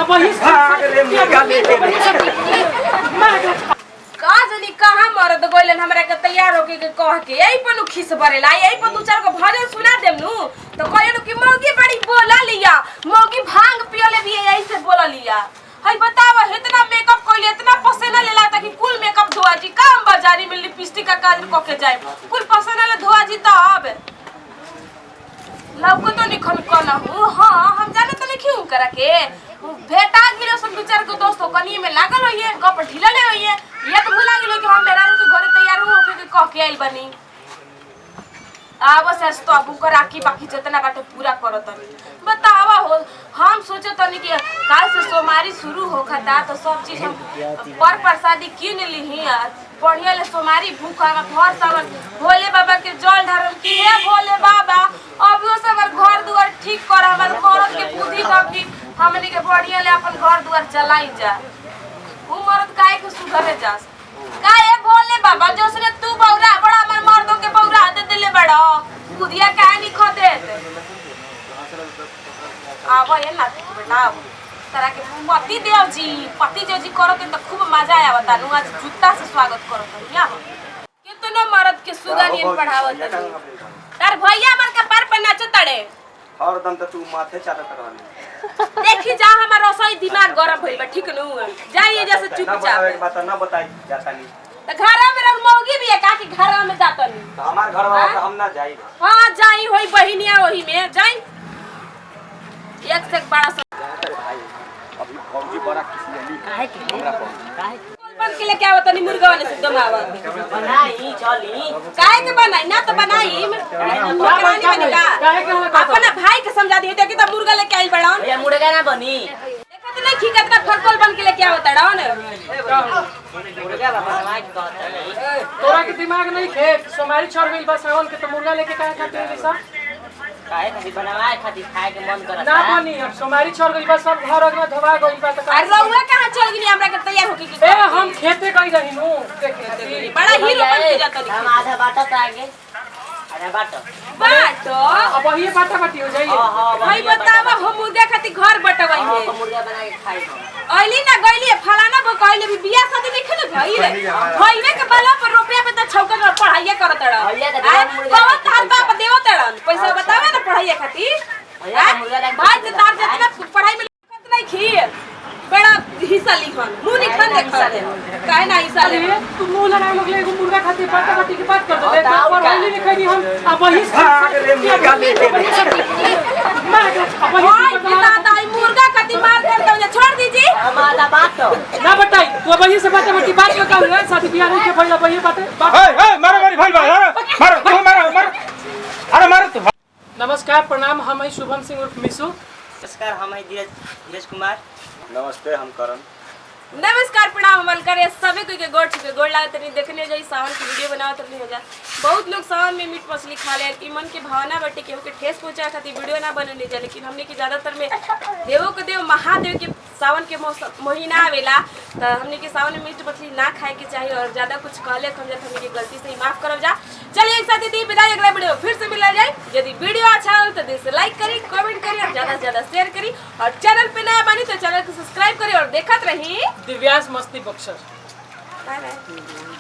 अब वही का जनी कहां मरद गइलन हमरा के तैयार होके के कह के यही पर खिस भरेला यही पर दू चार को भजन सुना देम नु तो कहनु कि मौगी बड़ी बोला लिया मौगी भांग पियले भी यही से बोला लिया हई बतावा इतना मेकअप कइले इतना पसीना लेला ताकि कुल मेकअप धोआ जी काम बाजारी में लिपस्टिक का काजल क के जाए कुल पसीना ले धोआ जी त अब लौको तो निखन कना हूं हां हम जाने तो नहीं क्यों करा के भेटा गिलो सब दू चार को दोस्तों कनी में लागल होइए गप ढीला ले होइए ये तो भुला गेलो कि हम मेरा के घरे तैयार हो के कह के आइल बनी आवस तो अब को राखी बाकी जितना बाटे पूरा करत बतावा हो हम सोचे तनी कि काल से सोमवारी शुरू होखता तो सब चीज हम पर प्रसादी किन लीही बढ़िया ले सोमवारी भूखा घर सावन भोले बाबा के जल ढारम की है भोले बाबा अभी से हमर घर दुआर ठीक कर हमर मरद के बुद्धि बाकी हमनी के बढ़िया ले अपन घर दुआर चलाई जा उ मरद काहे के सुधरे जास काहे भोले बाबा जोसने तू बौरा बड़ा हमर मर्दों के बौरा दे देले बड़ा खुदिया काहे नहीं खो दे आवा ये ना बेटा तरह के पति देव जी करो के तो खूब मजा आवता नु आज जुत्ता से स्वागत करो या कितना मर्द के सुगानियन पढ़ावत तार भैया हमर के पार पे नाचो तड़े और दम तो तू माथे चाटत रहनी देखी जा हमर रसोई दिमाग गरम भइल बा ठीक नु जाइए जैसे चुपचाप एक बात ना बताई जाता नहीं त घर में रह मौगी भी है का कि घर में जाता नहीं तो हमार घर वाला हम ना जाई हां जाई होई बहिनिया वही में जाई एक से बड़ा भाई अभी फौजी बड़ा किसी काहे के हमरा को काहे बन के लेके आवत नहीं मुर्गा वाले से दमावा बनाई चली काहे के बनाई ना तो बनाई करानी बनेगा काहे के होता अपना भाई के समझा दिए कि तो मुर्गा लेके आइल बड़न भैया मुर्गा ना बनी देखत नहीं की कितना फरकल बन के लेके आवत डन मुर्गा बाबा माई के कहत तोरा के दिमाग नहीं खेत सोमारी छोड़ गइल बा सावन के तो मुर्गा लेके काहे खाते हैं सब काहे खातिर बनावाए खातिर खाए के मन करत ना बनी अब सोमारी छोड़ गइल बा सब घर अगना धवा गइल बा तो अरे रउआ कहां चल गनी हमरा के तैयार होके की ए हम खेते गई रही नु देखे बड़ा हीरो बन के जाता हम आधा बाटा त आगे आधा बाटा बाटो अब वही बाटा बाटी हो जाइए हां भाई बतावा हम मुर्गा खातिर घर बटवाई है मुर्गा बना के खाई अइली ना गइली फलाना को कहले भी बियाह शादी नहीं खेले भइले भइले के बाला पर रुपया पे त छौका कर पढ़ाइया करत रह बहुत हाल बाप देवत रह पैसा बतावे ना पढ़ाइया खातिर भाई से तार जितना पढ़ाई में लिखत नहीं खीर बड़ा हिस्सा लिखन मुंह निखन देखा दे काहे ना हिस्सा ले तू मुंह लगा लोग ले मुर्गा खाते बाटा बाटी की बात कर दे और वाली नहीं खड़ी हम अब वही मुर्गा खातिर मार कर दो छोड़ दीजिए हम आधा बाटा ना बताई तू वही से बाटा बाटी बात कर है शादी ब्याह नहीं के भइला वही बात ए मारो मारी भाई मारो तू मारो अरे मारो तू नमस्कार प्रणाम हम है शुभम सिंह उर्फ मिसू नमस्कार हम है धीरज कुमार नमस्ते हम करण नमस्कार प्रणाम अमल करे सभी को के गोड़ छुके गोड़ लागत नहीं देखने जाई सावन की वीडियो बनावत नहीं हो जा बहुत लोग सावन में मीट मछली खा ले ई मन के भावना बटे केहू के ठेस पहुंचा खातिर वीडियो ना बनने जा लेकिन हमने की ज्यादातर में देवों के देव महादेव के सावन के महीना आवेला तो हमने के सावन में मीट मछली ना खाए के चाहिए और ज्यादा कुछ कहले हम जात हमने की गलती से माफ करब जा चलिए एक साथ दी विदाई अगला वीडियो फिर से मिला जाए यदि वीडियो अच्छा हो तो दिल से लाइक करी कमेंट करी और ज्यादा से ज्यादा शेयर करी और चैनल पे नया बनी तो चैनल को सब्सक्राइब करी और देखत रही दिव्यांश मस्ती बक्सर बाय बाय